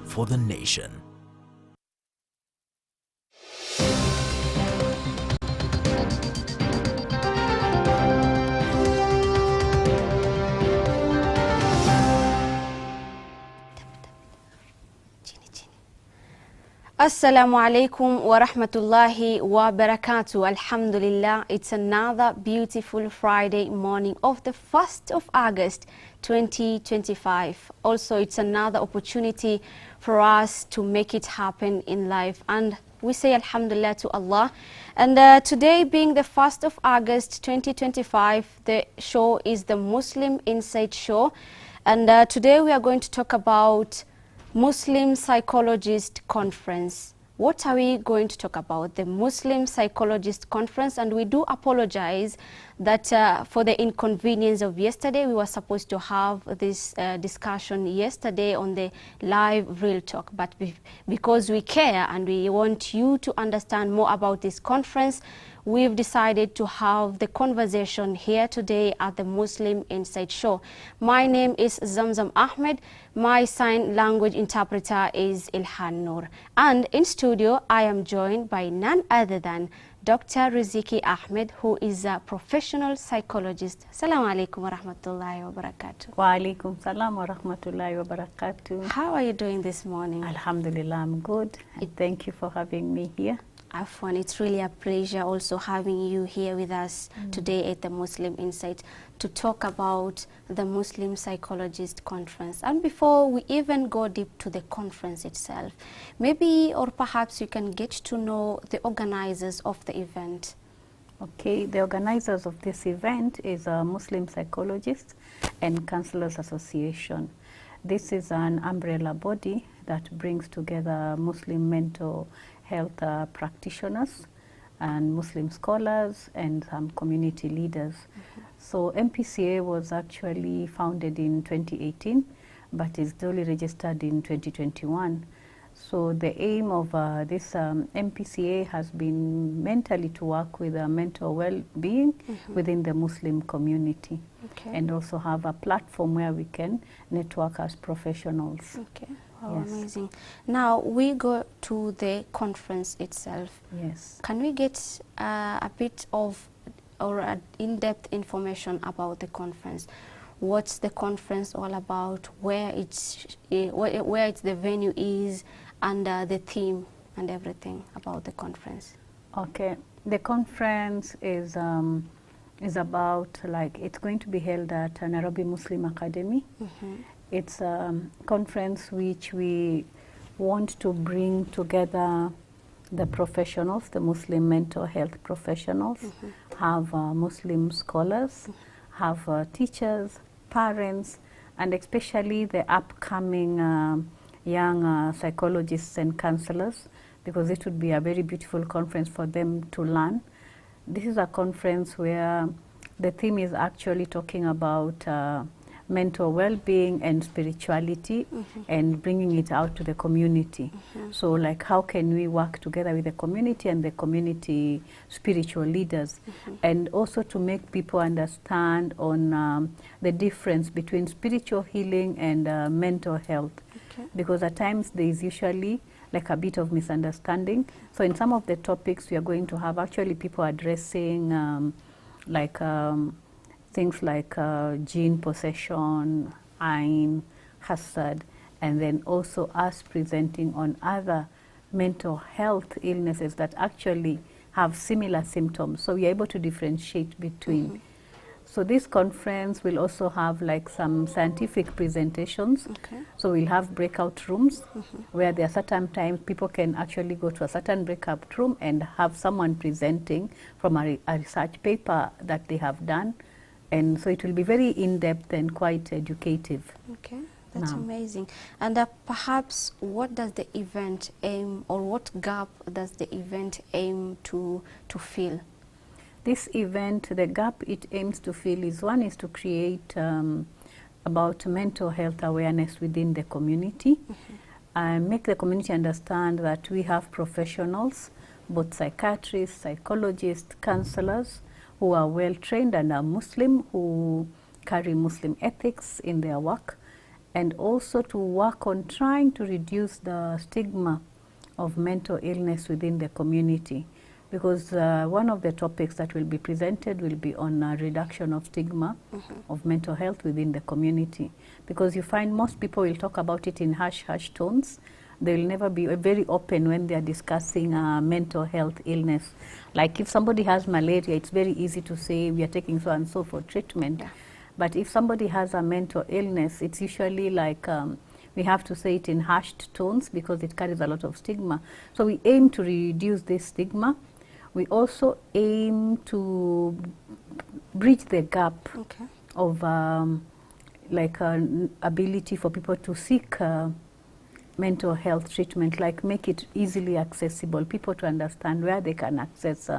for the nation. Assalamu alaikum wa rahmatullahi wa barakatuh. Alhamdulillah, it's another beautiful Friday morning of the 1st of August 2025. Also, it's another opportunity for us to make it happen in life. And we say Alhamdulillah to Allah. And today being the 1st of August 2025, the show is the Muslim Insight Show. And today we are going to talk about Muslim Psychologist Conference. What are we going to talk about? The Muslim Psychologist Conference, and we do apologize that for the inconvenience of yesterday. We were supposed to have this discussion yesterday on the live Real Talk, but because we care and we want you to understand more about this conference, we've decided to have the conversation here today at the Muslim Insight Show. My name is Zamzam Ahmed. My sign language interpreter is Ilhan Noor. And in studio, I am joined by none other than Dr. Riziki Ahmed, who is a professional psychologist. Assalamu alaikum wa rahmatullahi wa barakatuh. Wa alaikum salam wa rahmatullahi wa barakatuh. How are you doing this morning? Alhamdulillah, I'm good. Thank you for having me here. Afwan, it's really a pleasure also having you here with us today at the Muslim Insight to talk about the Muslim Psychologist Conference. And before we even go deep to the conference itself, maybe or perhaps you can get to know the organizers of the event. Okay, the organizers of this event is a Muslim Psychologists and Counselors Association. This is an umbrella body that brings together Muslim mental health practitioners and Muslim scholars and some community leaders. So MPCA was actually founded in 2018, but is duly registered in 2021. So the aim of this MPCA has been mentally to work with mental well-being within the Muslim community, and also have a platform where we can network as professionals. Okay. Oh, yes. Amazing. Now we go to the conference itself. Yes. Can we get a bit of or in-depth information about the conference? What's the conference all about? Where it's the venue is, and the theme and everything about the conference. Okay. The conference is about, like, it's going to be held at Nairobi Muslim Academy. It's a conference which we want to bring together the professionals, the Muslim mental health professionals, have Muslim scholars, have teachers, parents, and especially the upcoming young psychologists and counselors, because it would be a very beautiful conference for them to learn. This is a conference where the theme is actually talking about mental well-being and spirituality, and bringing it out to the community. So, like, how can we work together with the community and the community spiritual leaders, and also to make people understand on the difference between spiritual healing and mental health, because at times there is usually like a bit of misunderstanding. So in some of the topics we are going to have actually people addressing things like gene possession, ain, hasad, and then also us presenting on other mental health illnesses that actually have similar symptoms. So we are able to differentiate between. So this conference will also have like some scientific presentations. So we'll have breakout rooms where there are certain times people can actually go to a certain breakout room and have someone presenting from a research paper that they have done. And so it will be very in-depth and quite educative. Okay, that's amazing. And perhaps what does the event aim, or what gap does the event aim to fill? This event, the gap it aims to fill is, one is to create about mental health awareness within the community, and make the community understand that we have professionals, both psychiatrists, psychologists, counselors, who are well trained and are Muslim, who carry Muslim ethics in their work, and also to work on trying to reduce the stigma of mental illness within the community, because one of the topics that will be presented will be on reduction of stigma of mental health within the community, because you find most people will talk about it in hush-hush tones. They will never be very open when they are discussing mental health illness. Like if somebody has malaria, it's very easy to say we are taking so and so for treatment. Yeah. But if somebody has a mental illness, it's usually like we have to say it in hushed tones because it carries a lot of stigma. So we aim to reduce this stigma. We also aim to bridge the gap of ability for people to seek mental health treatment, like make it easily accessible, people to understand where they can access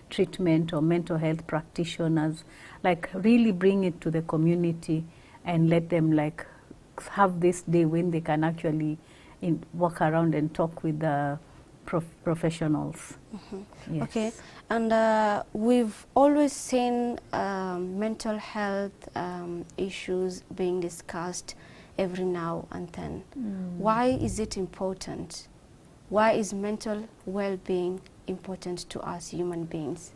treatment or mental health practitioners, like really bring it to the community and let them like have this day when they can actually walk around and talk with the professionals. Yes. Okay, and we've always seen mental health issues being discussed every now and then. Why is it important? Why is mental well-being important to us human beings?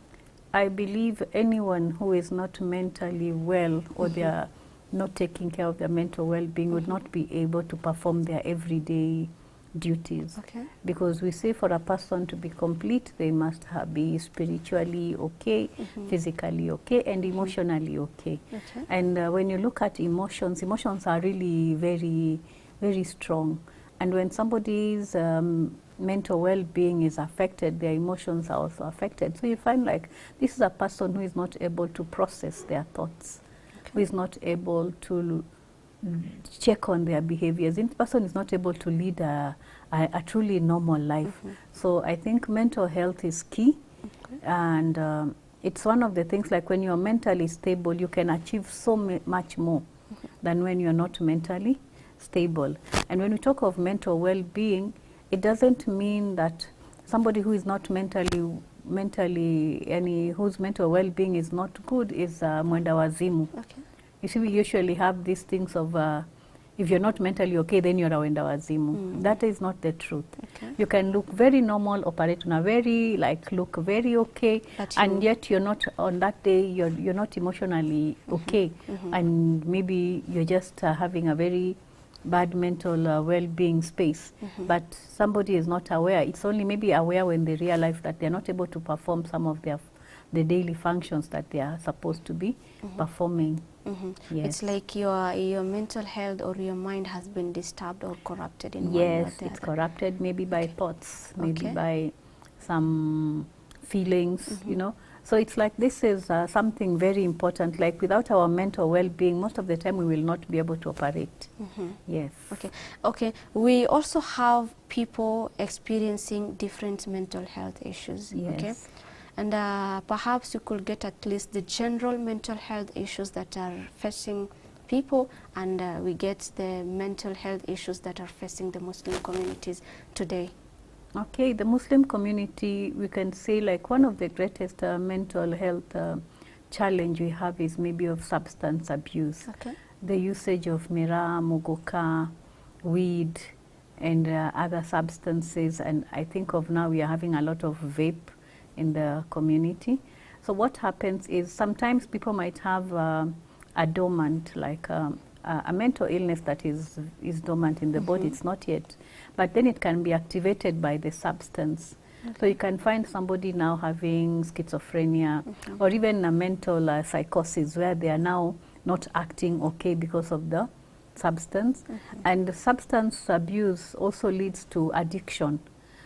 I believe anyone who is not mentally well or they are not taking care of their mental well-being would not be able to perform their everyday duties. Okay. Because we say for a person to be complete, they must be spiritually okay, physically okay, and emotionally okay. Okay. And when you look at emotions, emotions are really very, very strong. And when somebody's mental well-being is affected, their emotions are also affected. So you find like this is a person who is not able to process their thoughts, who is not able to check on their behaviors. This person is not able to lead a truly normal life. So I think mental health is key. And it's one of the things, like when you're mentally stable, you can achieve so much more than when you're not mentally stable. And when we talk of mental well-being, it doesn't mean that somebody who is not mentally whose mental well-being is not good is mwenda wazimu. You see, we usually have these things of if you're not mentally okay, then you're a wenda wazimu. That is not the truth. You can look very normal, operate on a very, look very okay, and yet you're not, on that day, you're not emotionally okay. And maybe you're just having a very bad mental well-being space. But somebody is not aware. It's only maybe aware when they realize that they're not able to perform some of the daily functions that they are supposed to be performing. Yes. It's like your mental health or your mind has been disturbed or corrupted in one way or the it's other. corrupted maybe by thoughts, maybe by some feelings, you know. So it's like this is something very important. Like without our mental well-being, most of the time we will not be able to operate. Yes. Okay. We also have people experiencing different mental health issues. Yes. Okay. And perhaps you could get at least the general mental health issues that are facing people, and we get the mental health issues that are facing the Muslim communities today. Okay, the Muslim community, we can say like one of the greatest mental health challenge we have is maybe of substance abuse. The usage of miraa, muguka, weed, and other substances. And I think of now we are having a lot of vape in the community. So what happens is sometimes people might have a dormant, like a mental illness that is dormant in the body. It's not yet, but then it can be activated by the substance. So you can find somebody now having schizophrenia or even a mental psychosis where they are now not acting okay because of the substance. And the substance abuse also leads to addiction.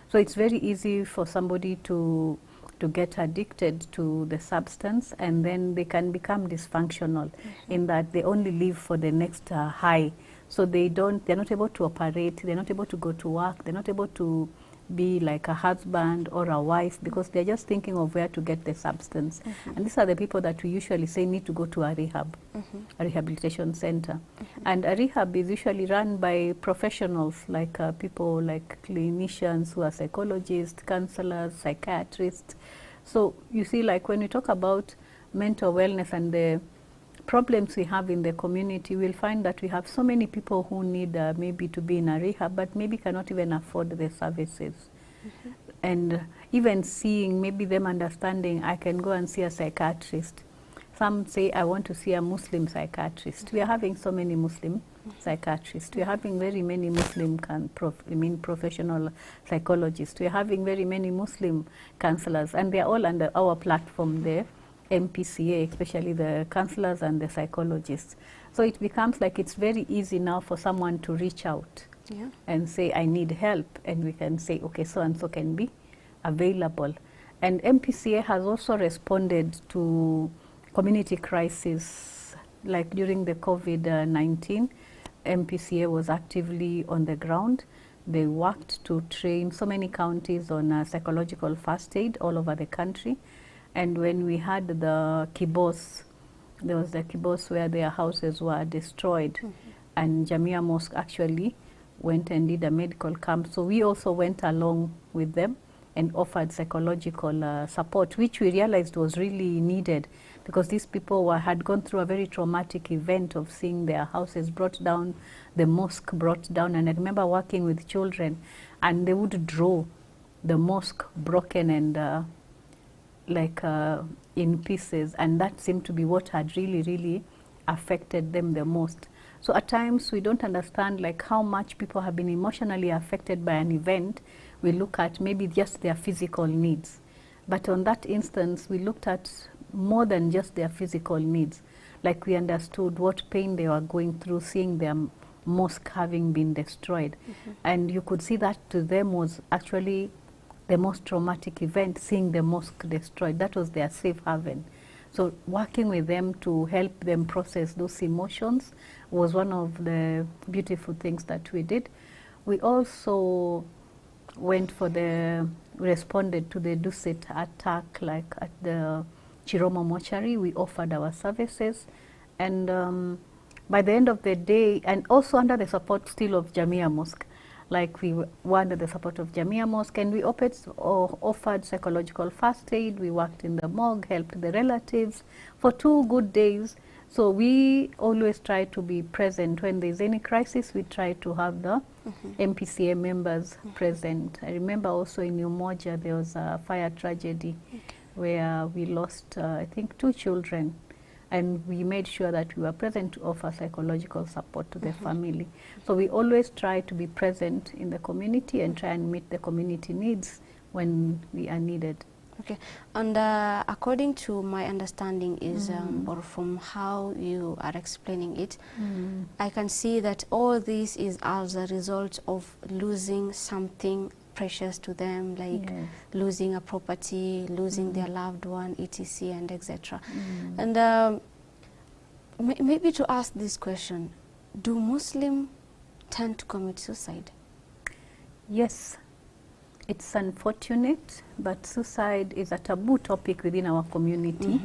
So it's very easy for somebody to get addicted to the substance, and then they can become dysfunctional in that they only live for the next high. So they're not able to operate, they're not able to go to work, they're not able to be like a husband or a wife because they're just thinking of where to get the substance. And these are the people that we usually say need to go to a rehab, a rehabilitation center. And a rehab is usually run by professionals like people like clinicians who are psychologists, counselors, psychiatrists. So you see, like when we talk about mental wellness and the problems we have in the community, we'll find that we have so many people who need maybe to be in a rehab, but maybe cannot even afford the services. And even seeing, maybe them understanding, I can go and see a psychiatrist. Some say, I want to see a Muslim psychiatrist. We are having so many Muslim psychiatrists. We are having very many Muslim professional psychologists. We are having very many Muslim counselors, and they are all under our platform there, MPCA, especially the counselors and the psychologists. So it becomes like it's very easy now for someone to reach out and say, I need help, and we can say, okay, so and so can be available. And MPCA has also responded to community crisis, like during the COVID-19, MPCA was actively on the ground. They worked to train so many counties on psychological first aid all over the country. And when we had the kibos, there was the kibos where their houses were destroyed, and Jamia Mosque actually went and did a medical camp. So we also went along with them and offered psychological support, which we realized was really needed, because these people had gone through a very traumatic event of seeing their houses brought down, the mosque brought down. And I remember working with children, and they would draw the mosque broken and in pieces, and that seemed to be what had really affected them the most. So at times we don't understand like how much people have been emotionally affected by an event. We look at maybe just their physical needs, but on that instance we looked at more than just their physical needs. Like we understood what pain they were going through seeing their mosque having been destroyed, and you could see that to them was actually the most traumatic event, seeing the mosque destroyed. That was their safe haven. So working with them to help them process those emotions was one of the beautiful things that we did. We also responded to the Dusit attack, like at the Chiromo mortuary. We offered our services, and by the end of the day, and also under the support still of Jamia Mosque, like we were under the support of Jamia Mosque, and we offered psychological first aid. We worked in the morgue, helped the relatives for 2 good days. So we always try to be present when there's any crisis. We try to have the MPCA members present. I remember also in Umoja there was a fire tragedy where we lost I think 2 children, and we made sure that we were present to offer psychological support to the family. So we always try to be present in the community and try and meet the community needs when we are needed. Okay, and according to my understanding is, or from how you are explaining it, I can see that all this is as a result of losing something precious to them, like losing a property, losing their loved one, etc. and etc. And maybe to ask this question, do Muslims tend to commit suicide? Yes. It's unfortunate, but suicide is a taboo topic within our community.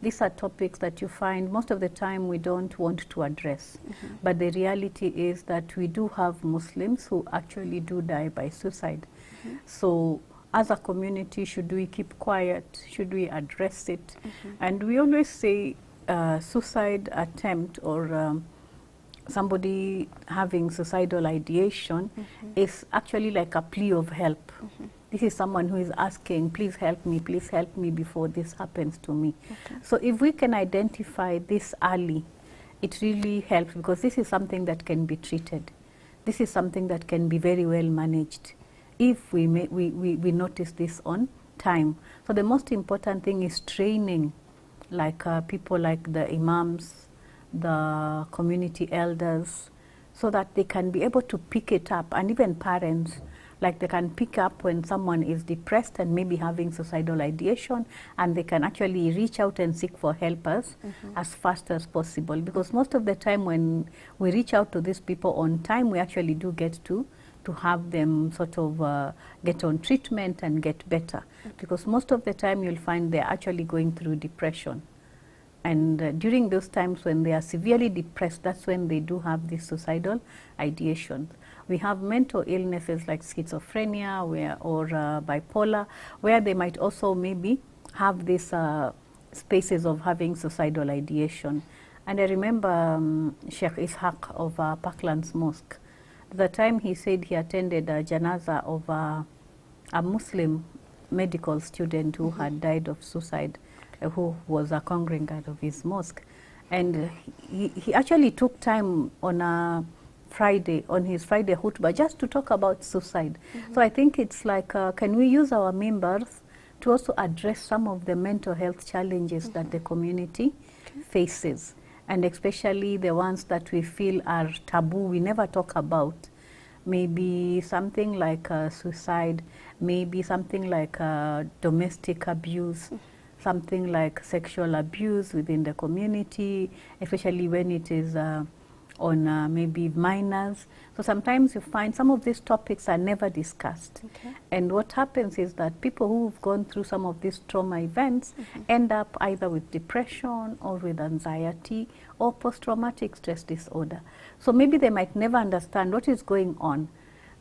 These are topics that you find most of the time we don't want to address. But the reality is that we do have Muslims who actually do die by suicide. So as a community, should we keep quiet? Should we address it? And we always say suicide attempt or somebody having suicidal ideation is actually like a plea of help. This is someone who is asking, please help me before this happens to me. So if we can identify this early, it really helps, because this is something that can be treated. This is something that can be very well managed if we notice this on time. So the most important thing is training, like people like the imams, the community elders, so that they can be able to pick it up, and even parents, like they can pick up when someone is depressed and maybe having suicidal ideation, and they can actually reach out and seek for helpers as fast as possible, because most of the time when we reach out to these people on time, we actually do get to have them sort of get on treatment and get better, because most of the time you'll find they're actually going through depression. And during those times when they are severely depressed, that's when they do have this suicidal ideation. We have mental illnesses like schizophrenia or bipolar, where they might also maybe have these spaces of having suicidal ideation. And I remember Sheikh Ishaq of Parklands Mosque. At the time he said he attended a janaza of a Muslim medical student who had died of suicide, who was a congregant of his mosque. And he actually took time on a Friday, on his Friday khutbah, just to talk about suicide. So I think it's like, can we use our members to also address some of the mental health challenges that the community faces, and especially the ones that we feel are taboo, we never talk about. Maybe something like suicide, maybe something like domestic abuse, something like sexual abuse within the community, especially when it is on maybe minors. So sometimes you find some of these topics are never discussed. And what happens is that people who've gone through some of these trauma events end up either with depression or with anxiety or post-traumatic stress disorder. So maybe they might never understand what is going on.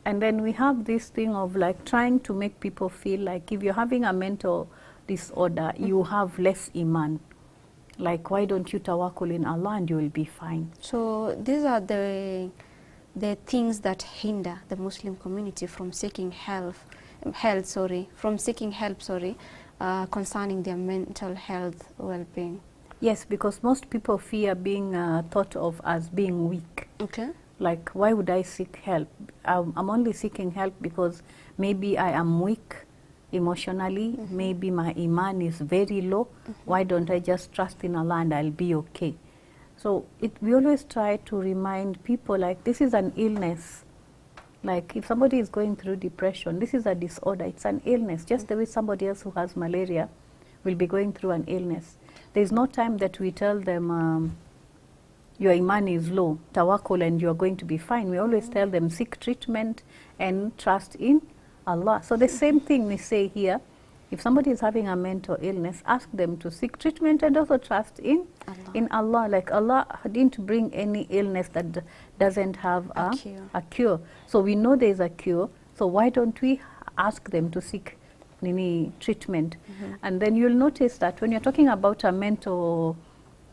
And then we have this thing of like trying to make people feel like if you're having a mental disorder, you have less iman. Like, why don't you tawakkul in Allah and you will be fine? So these are the things that hinder the Muslim community from seeking help concerning their mental health well-being. Yes, because most people fear being thought of as being weak. Okay. Like, why would I seek help? I'm only seeking help because maybe I am weak emotionally, maybe my iman is very low. Why don't I just trust in Allah and I'll be okay? So we always try to remind people, like, this is an illness. Like, if somebody is going through depression, this is a disorder, it's an illness, just the way somebody else who has malaria will be going through an illness. There's no time that we tell them your iman is low, tawakkul, and you're going to be fine. We always tell them seek treatment and trust in Allah. So the same thing we say here, if somebody is having a mental illness, ask them to seek treatment and also trust in Allah. Like, Allah didn't bring any illness that doesn't have a cure. So we know there is a cure, so why don't we ask them to seek treatment? And then you'll notice that when you're talking about a mental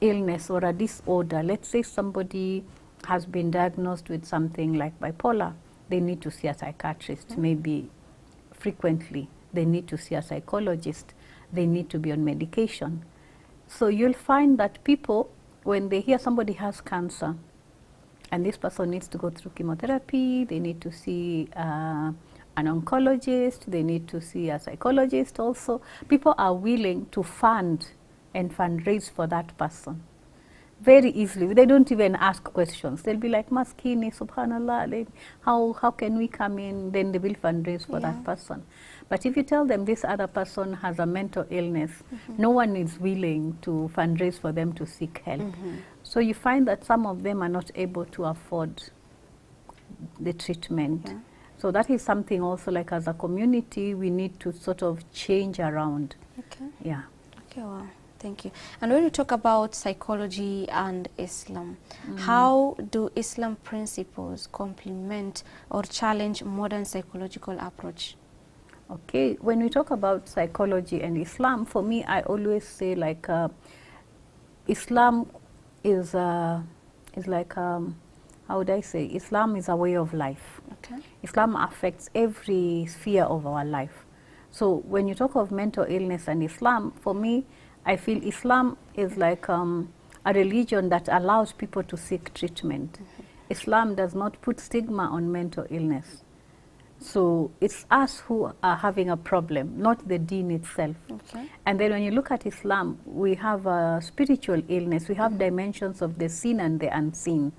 illness or a disorder, let's say somebody has been diagnosed with something like bipolar, they need to see a psychiatrist, maybe frequently. They need to see a psychologist. They need to be on medication. So you'll find that people, when they hear somebody has cancer and this person needs to go through chemotherapy, they need to see an oncologist, they need to see a psychologist also. People are willing to fund and fundraise for that person very easily. They don't even ask questions. They'll be like, Maskini, subhanallah, how can we come in? Then they will fundraise for that person. But if you tell them this other person has a mental illness, no one is willing to fundraise for them to seek help. So you find that some of them are not able to afford the treatment. So that is something also, like, as a community, we need to sort of change around. Okay, well, thank you. And when you talk about psychology and Islam, how do Islam principles complement or challenge modern psychological approach? Okay, when we talk about psychology and Islam, for me, I always say, like, Islam is like, how would I say? Islam is a way of life. Islam affects every sphere of our life. So when you talk of mental illness and Islam, for me, I feel Islam is like a religion that allows people to seek treatment. Islam does not put stigma on mental illness. So it's us who are having a problem, not the deen itself. And then when you look at Islam, we have a spiritual illness. We have dimensions of the seen and the unseen.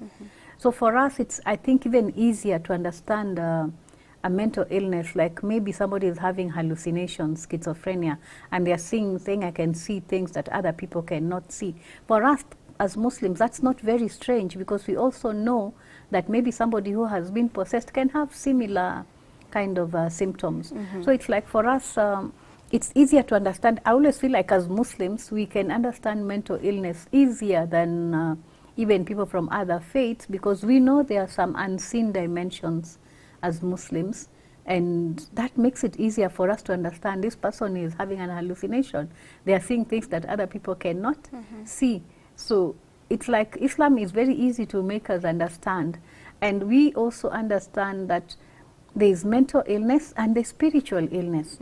So for us, it's, I think, even easier to understand a mental illness, like maybe somebody is having hallucinations, schizophrenia, and they're saying, I can see things that other people cannot see. For us as Muslims, that's not very strange, because we also know that maybe somebody who has been possessed can have similar kind of symptoms. So it's like, for us, it's easier to understand. I always feel like as Muslims, we can understand mental illness easier than even people from other faiths, because we know there are some unseen dimensions as Muslims, and that makes it easier for us to understand this person is having an hallucination. They are seeing things that other people cannot see. So it's like Islam is very easy to make us understand. And we also understand that there is mental illness and there's spiritual illness.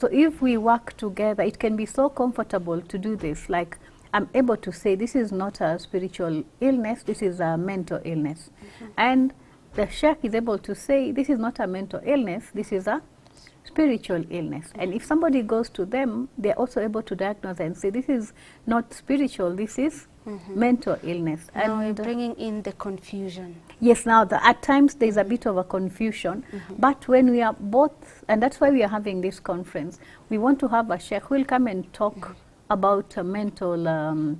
So if we work together, it can be so comfortable to do this. Like, I'm able to say this is not a spiritual illness, this is a mental illness. And the sheikh is able to say this is not a mental illness, this is a spiritual illness. And if somebody goes to them, they're also able to diagnose and say this is not spiritual, this is mental illness. Now and you're bringing in the confusion. Yes, now at times there's a bit of a confusion, but when we are both, and that's why we are having this conference, we want to have a sheikh who will come and talk about mental,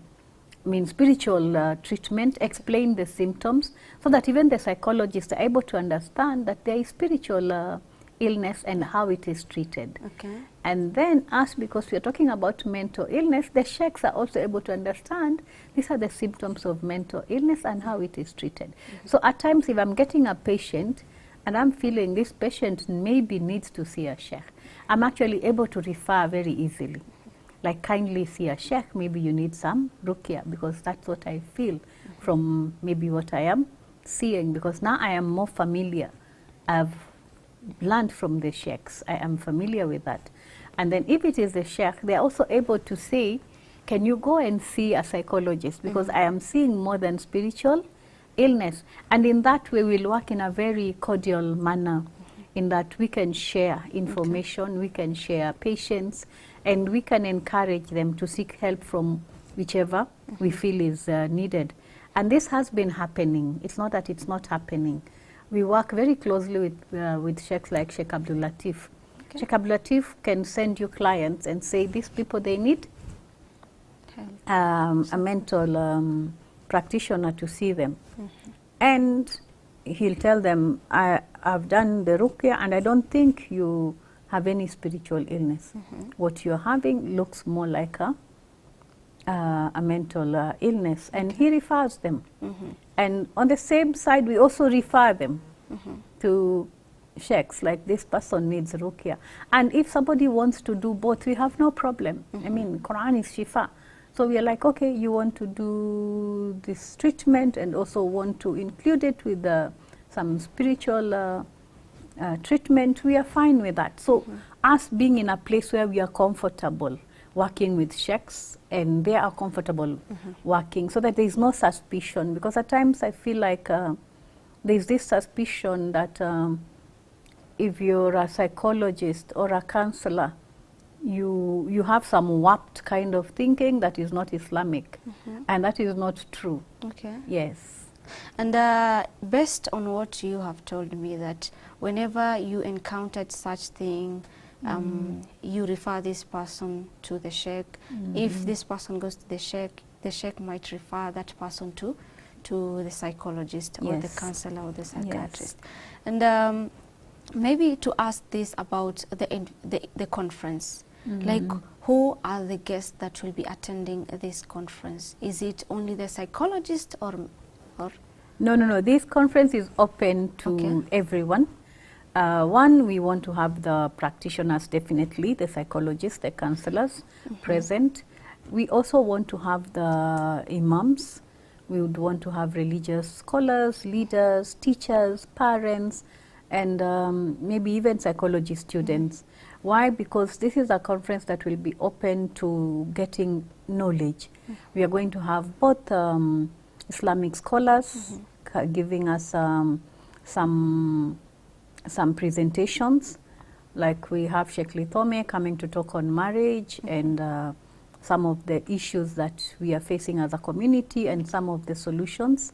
spiritual treatment, explain the symptoms, so that even the psychologists are able to understand that there is spiritual illness and how it is treated. Okay. And then us, because we are talking about mental illness, the sheikhs are also able to understand these are the symptoms of mental illness and how it is treated. So at times, if I'm getting a patient and I'm feeling this patient maybe needs to see a sheikh, I'm actually able to refer very easily. Like, kindly see a sheikh, maybe you need some ruqya, because that's what I feel from maybe what I am seeing, because now I am more familiar. I've learned from the sheikhs, I am familiar with that. And then if it is the sheikh, they're also able to say, can you go and see a psychologist, because I am seeing more than spiritual illness. And in that way, we'll work in a very cordial manner, in that we can share information, we can share patients, and we can encourage them to seek help from whichever we feel is needed. And this has been happening. It's not that it's not happening. We work very closely with sheikhs like Sheikh Abdul Latif. Okay. Sheikh Abdul Latif can send you clients and say, these people, they need a mental practitioner to see them. And he'll tell them, I've done the ruqya and I don't think you have any spiritual illness. What you're having looks more like a mental illness. And he refers them. And on the same side, we also refer them to sheikhs, like this person needs ruqya. And if somebody wants to do both, we have no problem. I mean, Quran is shifa. So we are like, okay, you want to do this treatment and also want to include it with some spiritual treatment, we are fine with that. So us being in a place where we are comfortable working with sheikhs and they are comfortable working, so that there is no suspicion, because at times I feel like there is this suspicion that if you're a psychologist or a counselor, you have some warped kind of thinking that is not Islamic, and that is not true. Okay. Yes. And based on what you have told me, that whenever you encountered such thing, you refer this person to the sheikh. If this person goes to the sheikh might refer that person to the psychologist or the counselor or the psychiatrist. And maybe to ask this about the conference, like, who are the guests that will be attending this conference? Is it only the psychologist or? No. This conference is open to everyone. One, we want to have the practitioners, definitely, the psychologists, the counselors present. We also want to have the imams. We would want to have religious scholars, leaders, teachers, parents, and maybe even psychology students. Why? Because this is a conference that will be open to getting knowledge. We are going to have both Islamic scholars giving us some presentations, like we have Sheikh Lithome coming to talk on marriage and some of the issues that we are facing as a community and some of the solutions.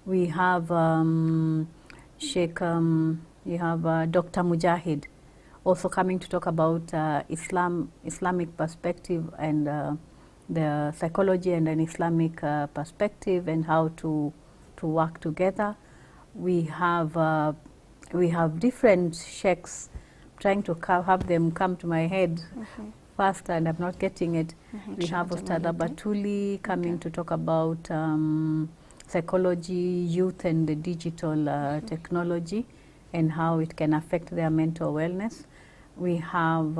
We have Dr. Mujahid also coming to talk about Islamic perspective and the psychology and an Islamic perspective and how to work together. We have different sheikhs, trying to have them come to my head faster, and I'm not getting it. We have Ustad Batuli coming to talk about psychology, youth and the digital technology and how it can affect their mental wellness. We have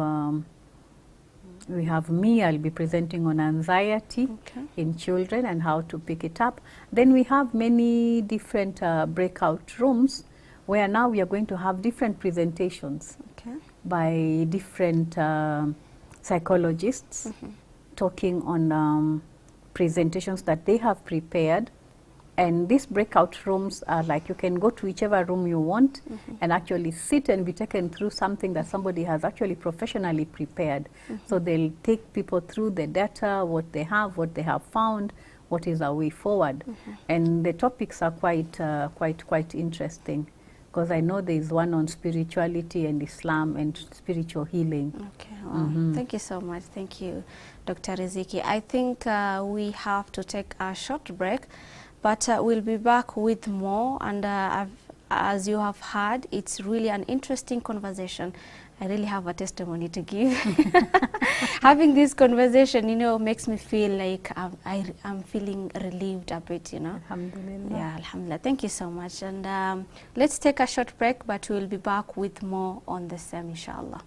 We have me, I'll be presenting on anxiety in children and how to pick it up. Then we have many different breakout rooms where now we are going to have different presentations by different psychologists talking on presentations that they have prepared. And these breakout rooms are like you can go to whichever room you want and actually sit and be taken through something that somebody has actually professionally prepared. So they'll take people through the data, what they have found, what is our way forward. And the topics are quite interesting, because I know there is one on spirituality and Islam and spiritual healing. Okay, well, thank you so much. Thank you, Dr. Riziki. I think we have to take a short break. But we'll be back with more, and as you have heard, it's really an interesting conversation. I really have a testimony to give. Having this conversation, you know, makes me feel like I'm feeling relieved a bit, you know. Alhamdulillah. Yeah, alhamdulillah. Thank you so much. And let's take a short break, but we'll be back with more on the same, inshallah.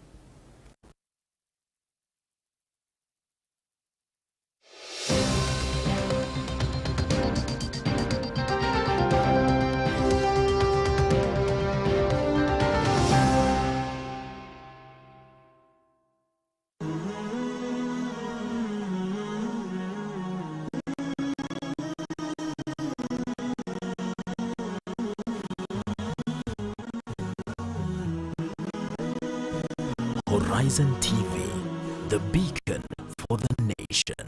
Horizon TV, the beacon for the nation.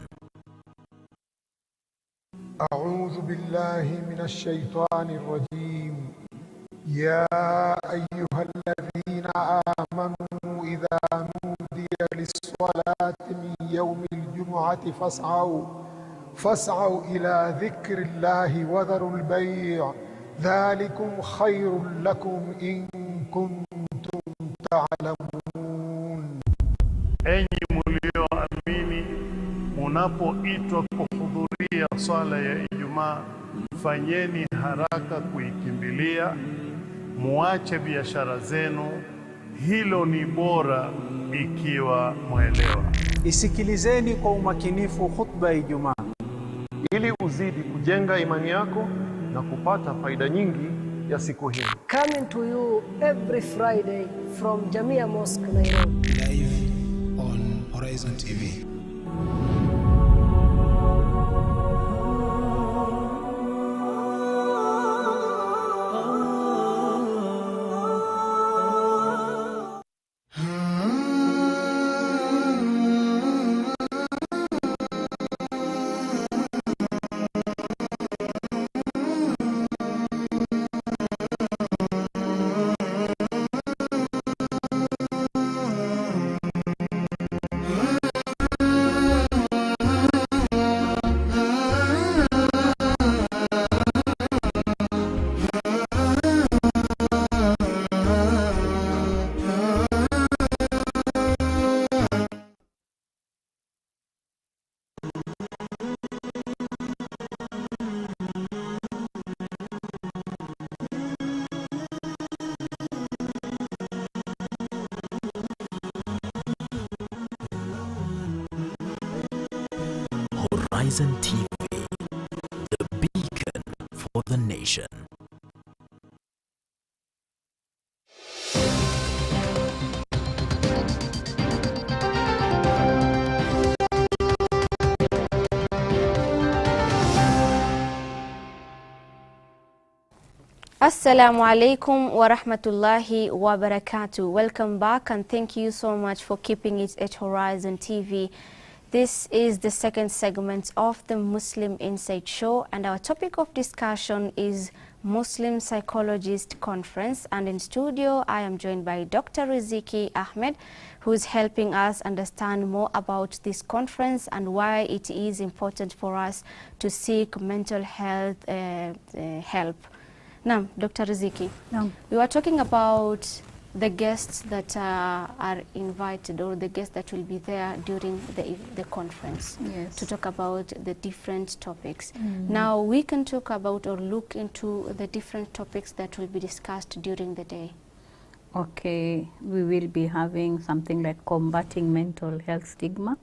أعوذ بالله من الشيطان الرجيم. يا أيها الذين آمنوا إذا نودي للصلاة من يوم الجمعة فاسعوا إلى ذكر الله وذروا البيع ذلكم خير لكم إن كنتم تعلمون. Enyi mlioamini, munapoitwa kuhudhuria swala ya Ijumaa, fanyeni haraka kuikimbilia, muache biashara zenu, hilo ni bora ikiwa mwelewa. Isikilizeni kwa umakinifu khutba ya Ijumaa ili uzidi kujenga imani yako na kupata faida nyingi ya siku hii. Coming to you every Friday from Jamia Mosque, Nairobi. Live on Horizon TV. Horizon TV, the beacon for the nation. Assalamu alaikum wa rahmatullahi wa barakatuh. Welcome back, and thank you so much for keeping it at Horizon TV. This is the second segment of the Muslim Insight Show, and our topic of discussion is Muslim Psychologist Conference. And in studio, I am joined by Dr. Riziki Ahmed, who is helping us understand more about this conference and why it is important for us to seek mental health help. Now, Dr. Riziki, we were talking about the guests that are invited, or the guests that will be there during the conference, to talk about the different topics. Now we can talk about or look into the different topics that will be discussed during the day. Okay, we will be having something like combating mental health stigma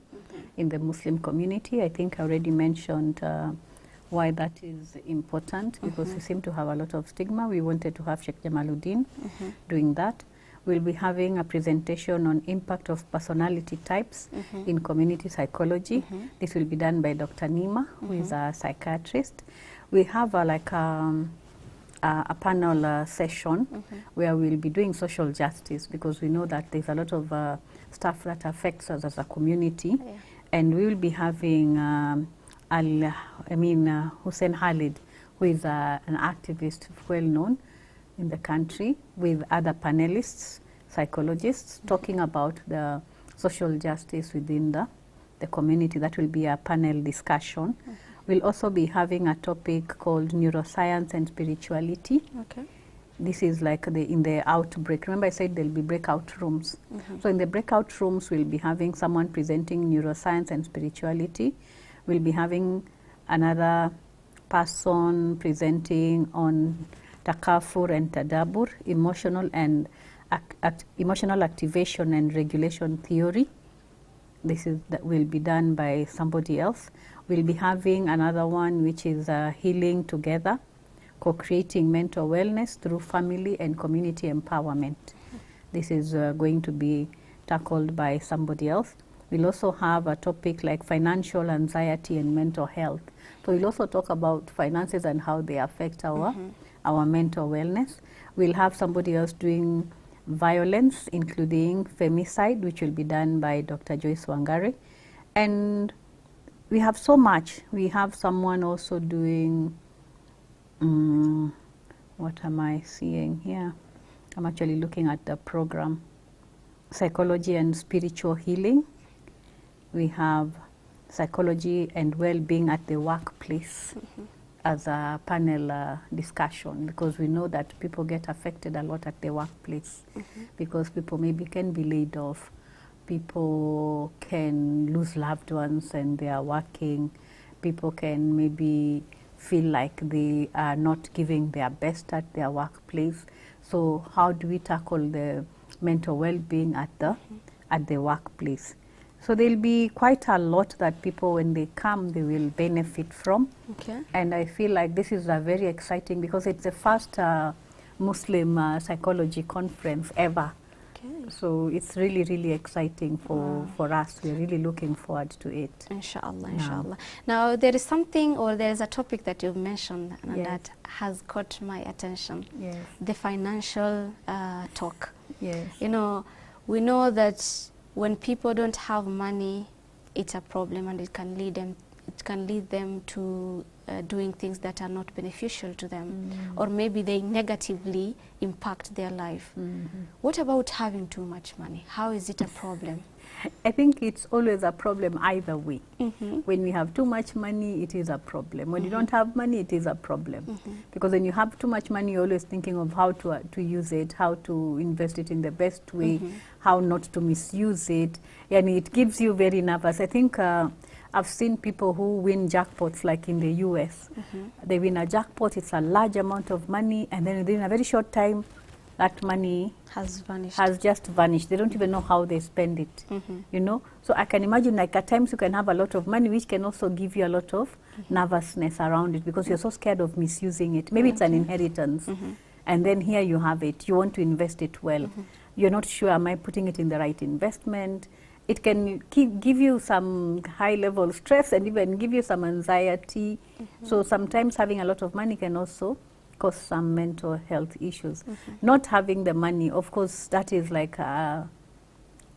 in the Muslim community. I think I already mentioned why that is important, because we seem to have a lot of stigma. We wanted to have Sheikh Jamaluddin doing that. We'll be having a presentation on impact of personality types in community psychology. This will be done by Dr. Nima, who is a psychiatrist. We have a panel session where we'll be doing social justice, because we know that there's a lot of stuff that affects us as a community. And we will be having Hussein Khalid, who is an activist well known in the country, with other panelists, psychologists, talking about the social justice within the community. That will be a panel discussion. We'll also be having a topic called neuroscience and spirituality. Okay. This is like in the outbreak. Remember I said there'll be breakout rooms. So in the breakout rooms, we'll be having someone presenting neuroscience and spirituality. We'll be having another person presenting on takafur and tadabur, emotional activation and regulation theory. This is that will be done by somebody else. We'll be having another one, which is healing together, co-creating mental wellness through family and community empowerment. This is going to be tackled by somebody else. We'll also have a topic like financial anxiety and mental health. So we'll also talk about finances and how they affect our mental wellness. We'll have somebody else doing violence, including femicide, which will be done by Dr. Joyce Wangari. And we have so much. We have someone also doing, what am I seeing here? I'm actually looking at the program, psychology and spiritual healing. We have psychology and well-being at the workplace as a panel discussion, because we know that people get affected a lot at the workplace, because people maybe can be laid off, people can lose loved ones and they are working, people can maybe feel like they are not giving their best at their workplace. So how do we tackle the mental well-being at the workplace? So there'll be quite a lot that people, when they come, they will benefit from. Okay. And I feel like this is a very exciting, because it's the first Muslim psychology conference ever. Okay. So it's really, really exciting for us. We're really looking forward to it. Inshallah, inshallah. Now, there is something, or there is a topic that you've mentioned that has caught my attention. Yes. The financial talk. Yes. You know, we know that when people don't have money, it's a problem, and it can lead them to doing things that are not beneficial to them, or maybe they negatively impact their life. What about having too much money? How is it a problem? I think it's always a problem either way. When we have too much money, it is a problem. When you don't have money, it is a problem. Because when you have too much money, you're always thinking of how to use it, how to invest it in the best way, how not to misuse it. And it gives you very nervous. I think I've seen people who win jackpots, like in the US. They win a jackpot, it's a large amount of money, and then within a very short time, that money has just vanished. They don't even know how they spend it, you know. So I can imagine, like, at times you can have a lot of money, which can also give you a lot of nervousness around it, because you're so scared of misusing it. Maybe it's an inheritance, and then here you have it. You want to invest it well. You're not sure, am I putting it in the right investment? It can give you some high-level stress and even give you some anxiety. So sometimes having a lot of money can also cause some mental health issues. Not having the money, of course, that is like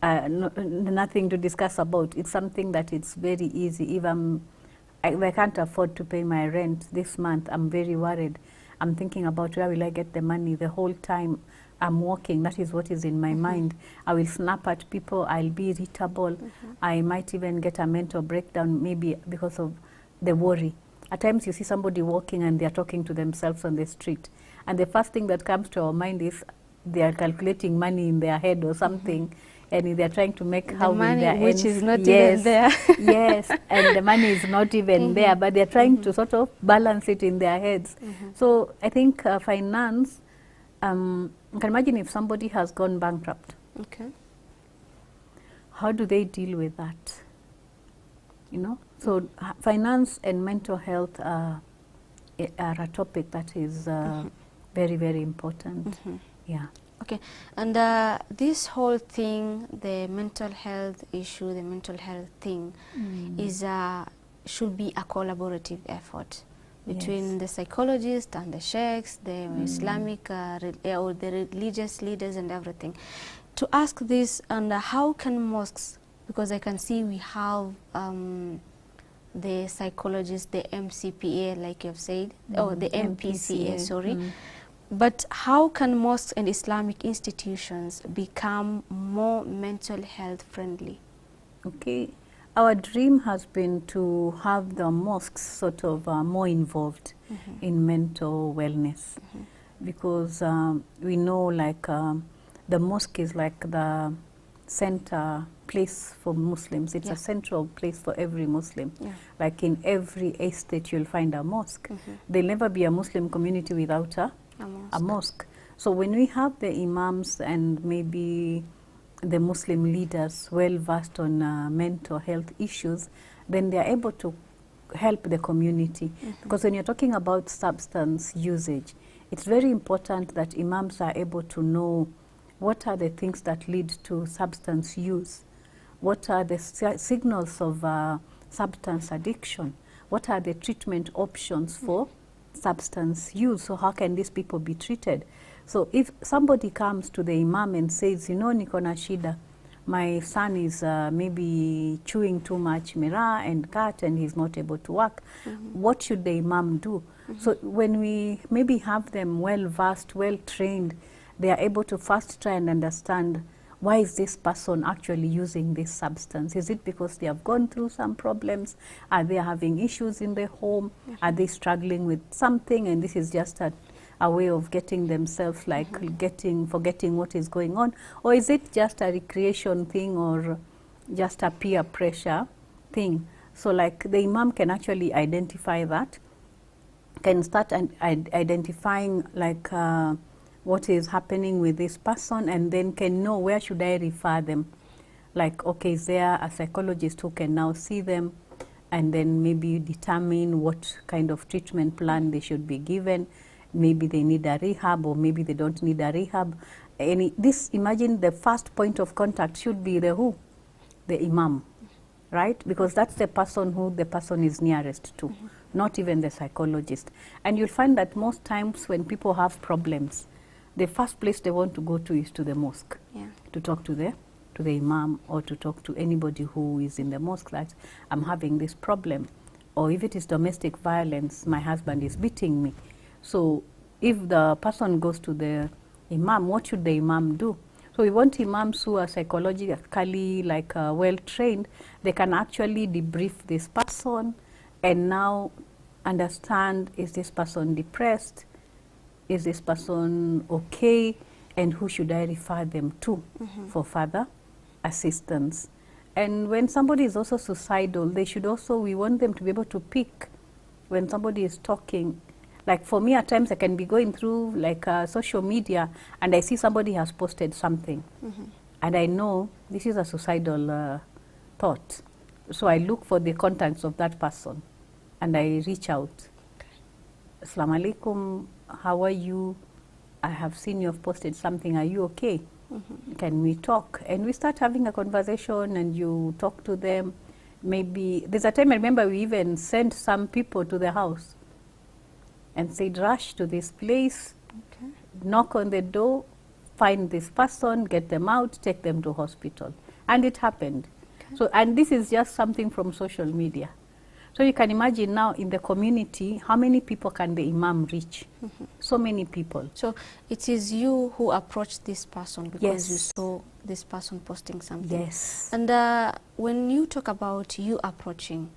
nothing to discuss about. It's something that it's very easy. If I can't afford to pay my rent this month, I'm very worried. I'm thinking about, where will I get the money? The whole time I'm working, that is what is in my mind. I will snap at people, I'll be irritable. I might even get a mental breakdown, maybe because of the worry. At times you see somebody walking and they're talking to themselves on the street, and the first thing that comes to our mind is they are calculating money in their head or something, and they're trying to make how money their which is not even there. Yes, and the money is not even there, but they're trying to sort of balance it in their heads. So I think finance You can imagine if somebody has gone bankrupt. Okay. How do they deal with that? You know, so finance and mental health are a topic that is very, very important. Yeah. Okay, and this whole thing, the mental health issue, the mental health thing, is should be a collaborative effort between the psychologists and the sheikhs, the Islamic or the religious leaders and everything. To ask this, and how can mosques, because I can see we have the psychologists, the MCPA, like you've said, or the MPCA, sorry. But how can mosques and Islamic institutions become more mental health friendly? Okay, our dream has been to have the mosques sort of more involved in mental wellness, because we know like the mosque is like the center place for Muslims. It's a central place for every Muslim. Like in every estate you'll find a mosque. There'll never be a Muslim community without a mosque. So when we have the imams and maybe the Muslim leaders well versed on mental health issues, then they are able to help the community. Because when you're talking about substance usage, it's very important that imams are able to know what are the things that lead to substance use, what are the signals of substance addiction, what are the treatment options for substance use, so how can these people be treated. So if somebody comes to the imam and says, you know, niko na shida, my son is maybe chewing too much miraa and cat and he's not able to work, what should the imam do? So when we maybe have them well versed, well trained, they are able to first try and understand, why is this person actually using this substance? Is it because they have gone through some problems? Are they having issues in their home? Are they struggling with something and this is just a way of getting themselves like forgetting what is going on? Or is it just a recreation thing or just a peer pressure thing? So like the imam can actually identify that, can start identifying like what is happening with this person, and then can know where should I refer them. Like, okay, is there a psychologist who can now see them and then maybe determine what kind of treatment plan they should be given. Maybe they need a rehab or maybe they don't need a rehab. Imagine the first point of contact should be the who? The imam, right? Because that's the person who the person is nearest to, not even the psychologist. And you'll find that most times when people have problems, the first place they want to go to is to the mosque, to talk to the imam or to talk to anybody who is in the mosque that I'm having this problem. Or if it is domestic violence, my husband is beating me. So if the person goes to the imam, what should the imam do? So we want imams who are psychologically like well trained. They can actually debrief this person and now understand, is this person depressed? Is this person okay? And who should I refer them to for further assistance? And when somebody is also suicidal, they should also, we want them to be able to pick when somebody is talking. Like for me, at times I can be going through like social media and I see somebody has posted something and I know this is a suicidal thought. So I look for the contacts of that person and I reach out. Assalamu alaikum, how are you? I have seen you have posted something, are you okay? Can we talk? And we start having a conversation and you talk to them. Maybe, there's a time I remember we even sent some people to the house and said, rush to this place, knock on the door, find this person, get them out, take them to hospital. And it happened. So, and this is just something from social media. So you can imagine now in the community, how many people can the imam reach? So many people. So it is you who approached this person because you saw this person posting something. Yes. And when you talk about you approaching,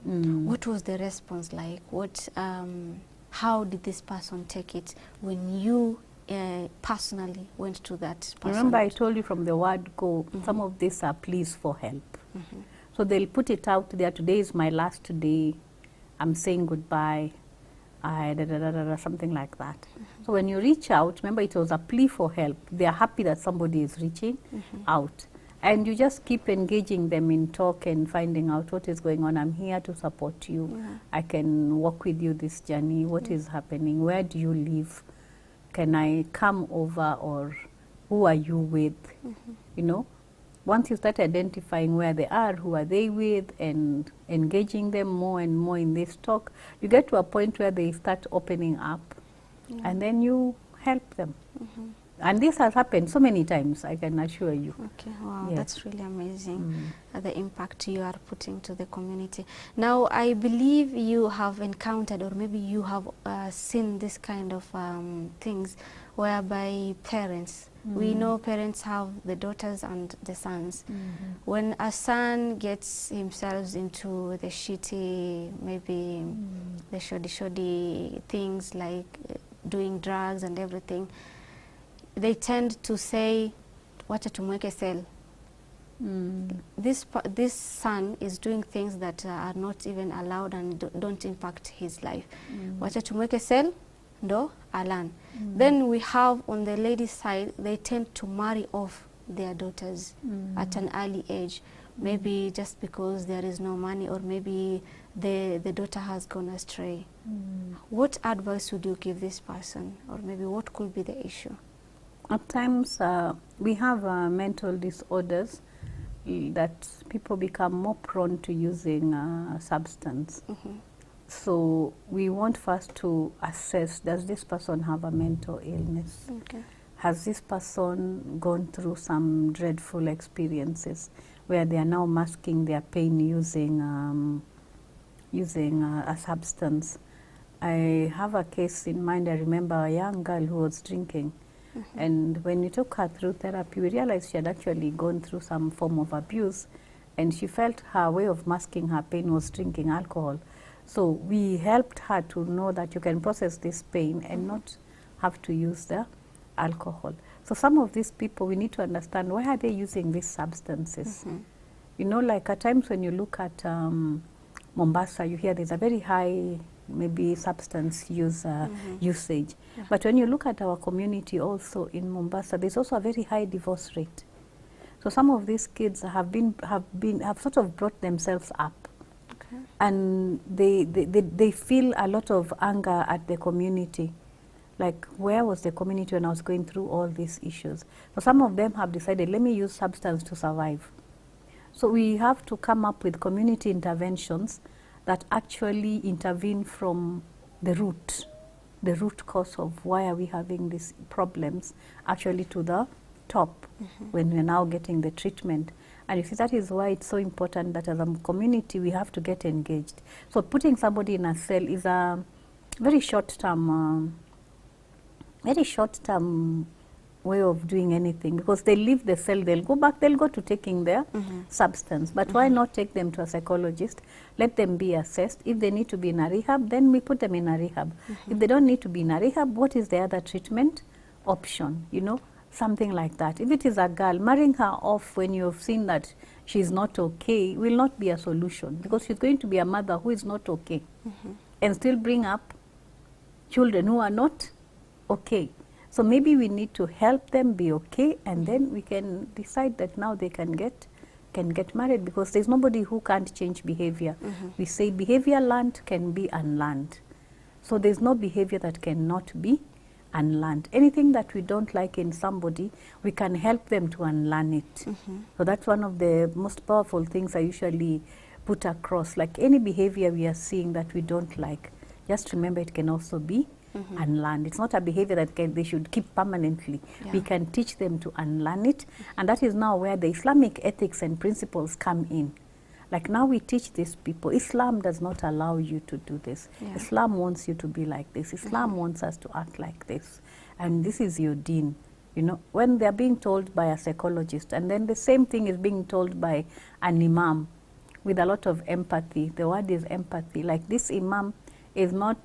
what was the response like? What, how did this person take it when you personally went to that person? Remember I told you from the word go, some of these are pleas for help. So they'll put it out there, today is my last day, I'm saying goodbye, something like that. So when you reach out, remember it was a plea for help. They are happy that somebody is reaching out. And you just keep engaging them in talk and finding out what is going on. I'm here to support you. I can walk with you this journey. What is happening? Where do you live? Can I come over, or who are you with? You know, once you start identifying where they are, who are they with, and engaging them more and more in this talk, you get to a point where they start opening up, and then you help them. And this has happened so many times, I can assure you. Okay, wow, Yes. that's really amazing, the impact you are putting to the community. Now, I believe you have encountered, or maybe you have seen this kind of things whereby parents, we know parents have the daughters and the sons. When a son gets himself into the shitty, maybe the shoddy things like doing drugs and everything, they tend to say, wacha tumweke cell. This son is doing things that are not even allowed and don't impact his life. Wacha tumweke cell, ndo alan. Then we have on the ladies' side, they tend to marry off their daughters at an early age. Maybe just because there is no money, or maybe the daughter has gone astray. What advice would you give this person, or maybe what could be the issue? At times, we have mental disorders that people become more prone to using substance. So we want first to assess, does this person have a mental illness? Has this person gone through some dreadful experiences where they are now masking their pain using a substance? I have a case in mind. I remember a young girl who was drinking. And when we took her through therapy, we realized she had actually gone through some form of abuse, and she felt her way of masking her pain was drinking alcohol. So we helped her to know that you can process this pain and not have to use the alcohol. So some of these people, we need to understand, why are they using these substances? You know, like at times when you look at Mombasa, you hear there's a very high maybe substance usage. But when you look at our community also in Mombasa, there's also a very high divorce rate. So some of these kids have sort of brought themselves up, and they feel a lot of anger at the community. Like, where was the community when I was going through all these issues? So some of them have decided, let me use substance to survive. So we have to come up with community interventions that actually intervene from the root cause of why are we having these problems, actually to the top when we're now getting the treatment. And you see, that is why it's so important that as a community we have to get engaged. So putting somebody in a cell is a very short-term way of doing anything, because they leave the cell, they'll go back, they'll go to taking their substance. But why not take them to a psychologist, let them be assessed. If they need to be in a rehab, then we put them in a rehab. If they don't need to be in a rehab, what is the other treatment option, you know, something like that. If it is a girl, marrying her off when you've seen that she's not okay will not be a solution, because she's going to be a mother who is not okay and still bring up children who are not okay. So maybe we need to help them be okay, and then we can decide that now they can get married, because there's nobody who can't change behavior. We say behavior learned can be unlearned. So there's no behavior that cannot be unlearned. Anything that we don't like in somebody, we can help them to unlearn it. So that's one of the most powerful things I usually put across. Like any behavior we are seeing that we don't like, just remember it can also be unlearned. It's not a behavior that they should keep permanently. We can teach them to unlearn it, and that is now where the Islamic ethics and principles come in. Like now we teach these people, Islam does not allow you to do this. Islam wants you to be like this. Islam wants us to act like this. And this is your deen. You know, when they're being told by a psychologist, and then the same thing is being told by an imam with a lot of empathy. The word is empathy. Like this imam is not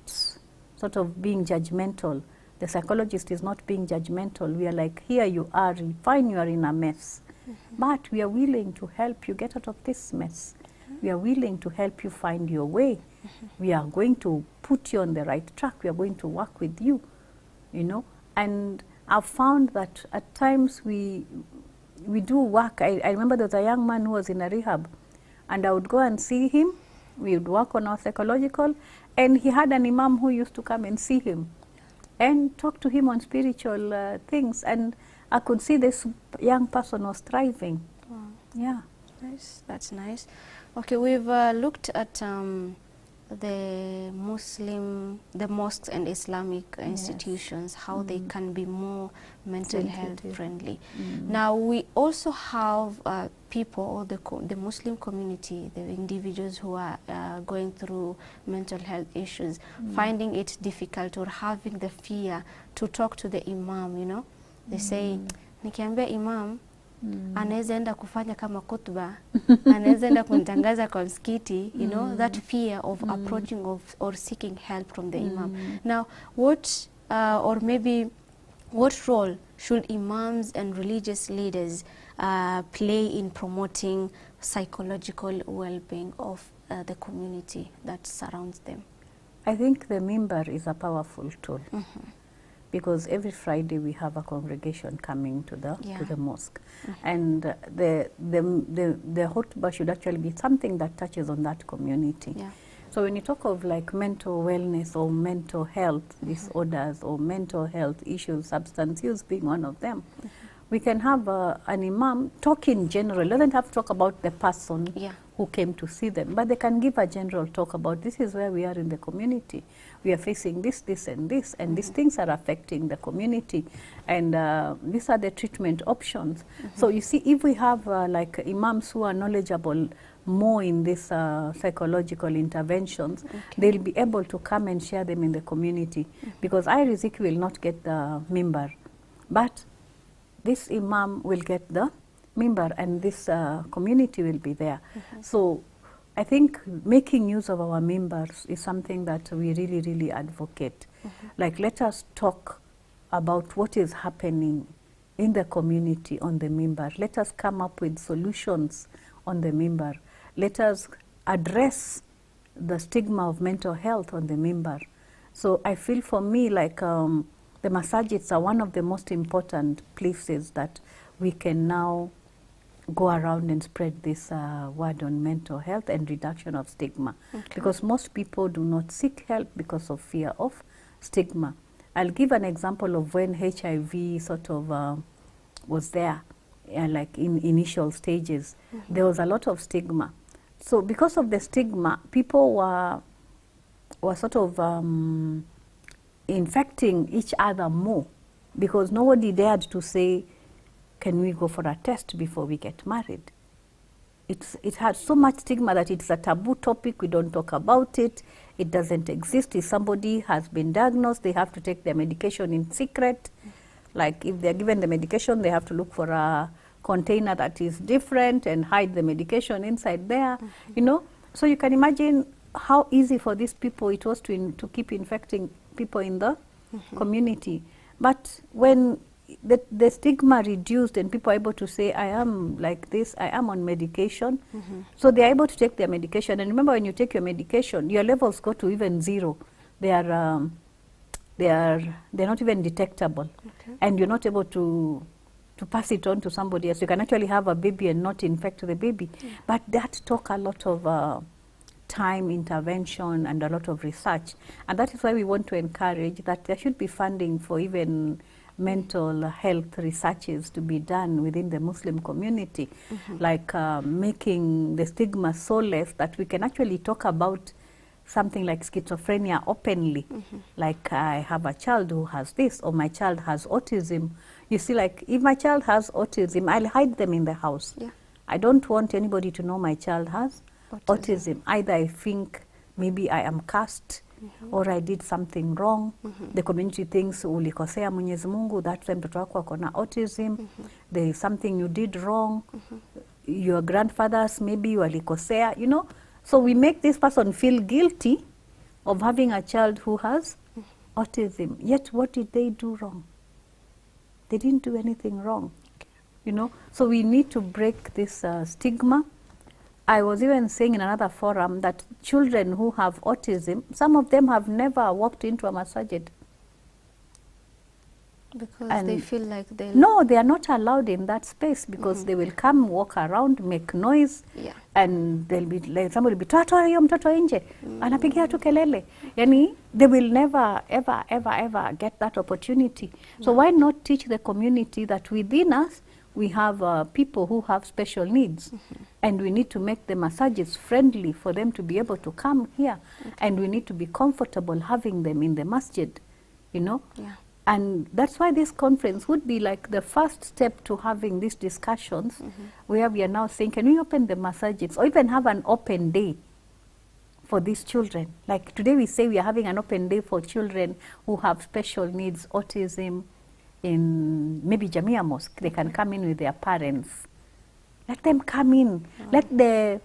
sort of being judgmental. The psychologist is not being judgmental. We are like, here you are, fine, you are in a mess. But we are willing to help you get out of this mess. We are willing to help you find your way. We are going to put you on the right track. We are going to work with you, you know. And I've found that at times we do work. I remember there was a young man who was in a rehab, and I would go and see him. We would work on our psychological, and he had an imam who used to come and see him and talk to him on spiritual things, and I could see this young person was thriving. Wow. Yeah. Nice. That's nice. Okay, we've looked at the mosques and Islamic institutions, how they can be more mental health friendly. Now we also have people, or the Muslim community, the individuals who are going through mental health issues, finding it difficult or having the fear to talk to the imam, you know. They say, nikiambia imam, anaweza enda kufanya kama khutba, anaweza enda kunitangaza kwa msikiti, you know, that fear of approaching or seeking help from the imam. Now, what or maybe what role should imams and religious leaders play in promoting psychological well-being of the community that surrounds them? I think the mimbar is a powerful tool. Because every Friday we have a congregation coming to the mosque, and the khutbah should actually be something that touches on that community. So when you talk of like mental wellness or mental health disorders or mental health issues, substance use being one of them, we can have an imam talk in general. It doesn't have to talk about the person who came to see them, but they can give a general talk about this is where we are in the community. We are facing this, this, and this, and these things are affecting the community, and these are the treatment options. So you see, if we have like imams who are knowledgeable more in these psychological interventions, they'll be able to come and share them in the community. Because I, Riziki, will not get the mimbar, but this imam will get the mimbar, and this community will be there. So I think making use of our members is something that we really, really advocate. Like, let us talk about what is happening in the community on the member. Let us come up with solutions on the member. Let us address the stigma of mental health on the member. So I feel for me like the masajids are one of the most important places that we can now go around and spread this word on mental health and reduction of stigma. Because most people do not seek help because of fear of stigma. I'll give an example of when HIV sort of was there, like in initial stages. There was a lot of stigma. So because of the stigma, people were sort of infecting each other more, because nobody dared to say, can we go for a test before we get married? It had so much stigma that it's a taboo topic. We don't talk about it. It doesn't exist. If somebody has been diagnosed, they have to take their medication in secret. Like if they're given the medication, they have to look for a container that is different and hide the medication inside there, you know. So you can imagine how easy for these people it was to keep infecting people in the community. But when the stigma reduced and people are able to say, I am like this, I am on medication. So they are able to take their medication. And remember, when you take your medication, your levels go to even 0. They're not even detectable. And you're not able to pass it on to somebody else. You can actually have a baby and not infect the baby. But that took a lot of time, intervention, and a lot of research. And that is why we want to encourage that there should be funding for even mental health researches to be done within the Muslim community, like making the stigma so less that we can actually talk about something like schizophrenia openly. Like, I have a child who has this, or my child has autism. You see, like, if my child has autism, I'll hide them in the house. I don't want anybody to know my child has autism. Either I think maybe I am cursed, or I did something wrong. The community thinks ulikosea Mwenyezi Mungu, that time mtoto wako akona autism. There is something you did wrong. Your grandfathers maybe walikosea, you know. So we make this person feel guilty of having a child who has autism. Yet what did they do wrong? They didn't do anything wrong, you know. So we need to break this stigma I was even saying in another forum that children who have autism, some of them have never walked into a masjid. Because they feel like they... No, they are not allowed in that space because they will come, walk around, make noise, and they'll be like, somebody will be, toa hiyo mtoto nje, anapigia tu kelele. Yani, they will never, ever, ever, ever get that opportunity. So why not teach the community that within us, we have people who have special needs, and we need to make the massages friendly for them to be able to come here, and we need to be comfortable having them in the masjid, you know? Yeah. And that's why this conference would be like the first step to having these discussions, where we are now saying, can we open the massages or even have an open day for these children? Like today we say we are having an open day for children who have special needs, autism, in maybe Jamia Mosque. They can come in with their parents. Let them come in. Let the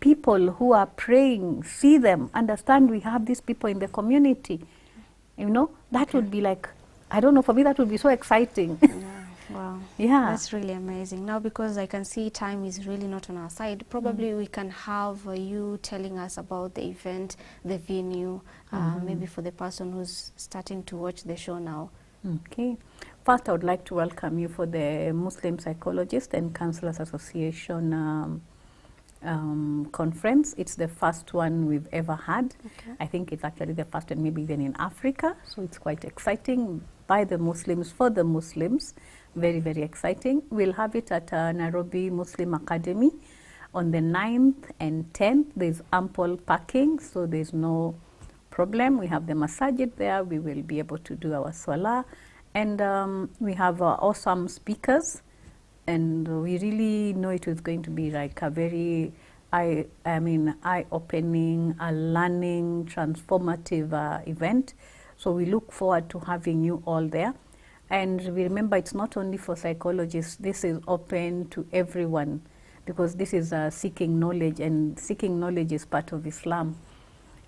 people who are praying see them, understand we have these people in the community. You know, that would be like, I don't know, for me that would be so exciting. Wow. Yeah. That's really amazing. Now, because I can see time is really not on our side, probably we can have you telling us about the event, the venue, maybe for the person who's starting to watch the show now. Okay. First, I would like to welcome you for the Muslim Psychologists and Counselors Association conference. It's the first one we've ever had. I think it's actually the first one maybe even in Africa, so it's quite exciting, by the Muslims, for the Muslims. Very, very exciting. We'll have it at Nairobi Muslim Academy on the 9th and 10th. There's ample parking, so there's no problem. We have the masajid there. We will be able to do our salah, and we have awesome speakers. And we really know it is going to be like a very, eye-opening, a learning, transformative event. So we look forward to having you all there. And we remember it's not only for psychologists, this is open to everyone, because this is seeking knowledge, and seeking knowledge is part of Islam.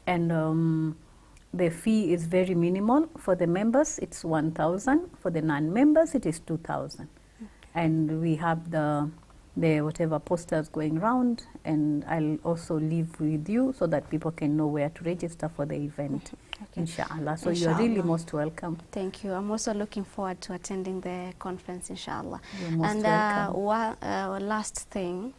And the fee is very minimal. For the members, it's 1,000. For the non-members, it is 2,000. And we have the whatever posters going around, and I'll also leave with you so that people can know where to register for the event, inshallah. So you're really most welcome. Thank you. I'm also looking forward to attending the conference, inshallah. You're most welcome. Last thing,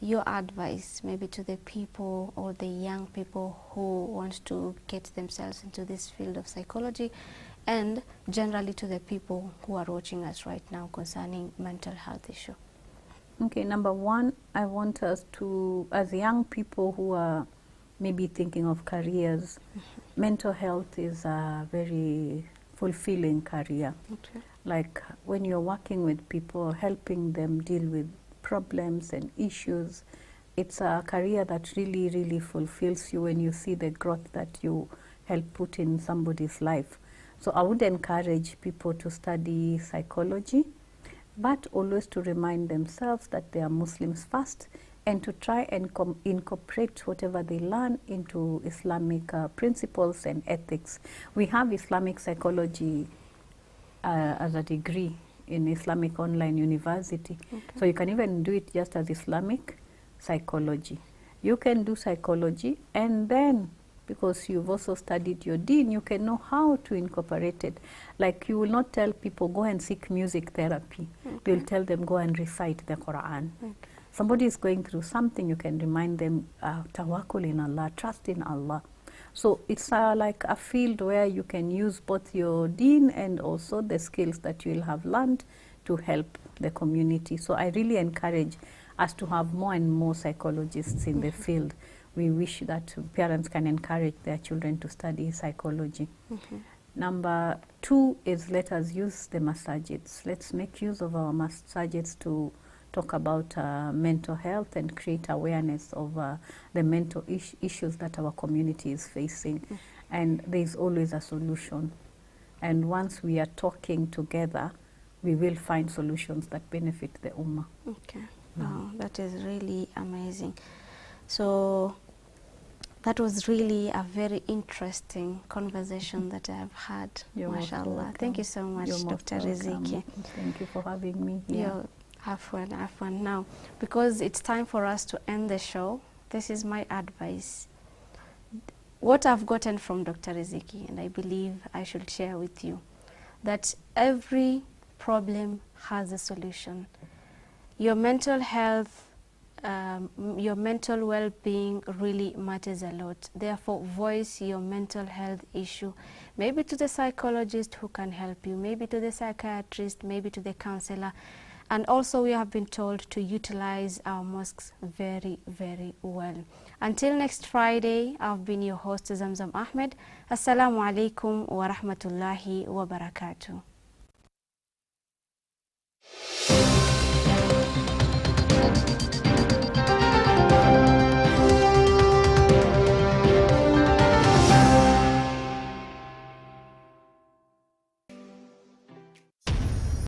your advice maybe to the people or the young people who want to get themselves into this field of psychology, and generally to the people who are watching us right now concerning mental health issue. Okay, number one, I want us to, as young people who are maybe thinking of careers, mental health is a very fulfilling career. Like when you're working with people, helping them deal with problems and issues, it's a career that really, really fulfills you when you see the growth that you help put in somebody's life. So I would encourage people to study psychology, but always to remind themselves that they are Muslims first, and to try and incorporate whatever they learn into Islamic principles and ethics. We have Islamic psychology as a degree in Islamic Online University. So you can even do it just as Islamic psychology. You can do psychology, and then because you've also studied your deen, you can know how to incorporate it. Like you will not tell people, go and seek music therapy. You'll tell them, go and recite the Quran. Somebody is going through something, you can remind them, tawakkul in Allah, trust in Allah. So it's like a field where you can use both your deen and also the skills that you'll have learned to help the community. So I really encourage us to have more and more psychologists in the field. We wish that parents can encourage their children to study psychology. Number two is, let us use the masajids. Let's make use of our masajids to talk about mental health and create awareness of the mental issues that our community is facing. And there's always a solution. And once we are talking together, we will find solutions that benefit the Ummah. Okay. Wow, that is really amazing. So that was really a very interesting conversation that I have had. You're MashaAllah. Thank you so much, Dr. Riziki. Thank you for having me here. Afwan. Now, because it's time for us to end the show, this is my advice. What I've gotten from Dr. Riziki, and I believe I should share with you, that every problem has a solution. Your mental health, your mental well-being really matters a lot. Therefore, voice your mental health issue, maybe to the psychologist who can help you, maybe to the psychiatrist, maybe to the counselor. And also, we have been told to utilize our mosques very, very well. Until next Friday, I've been your host, Zamzam Ahmed. Assalamu alaikum wa rahmatullahi wa barakatuh.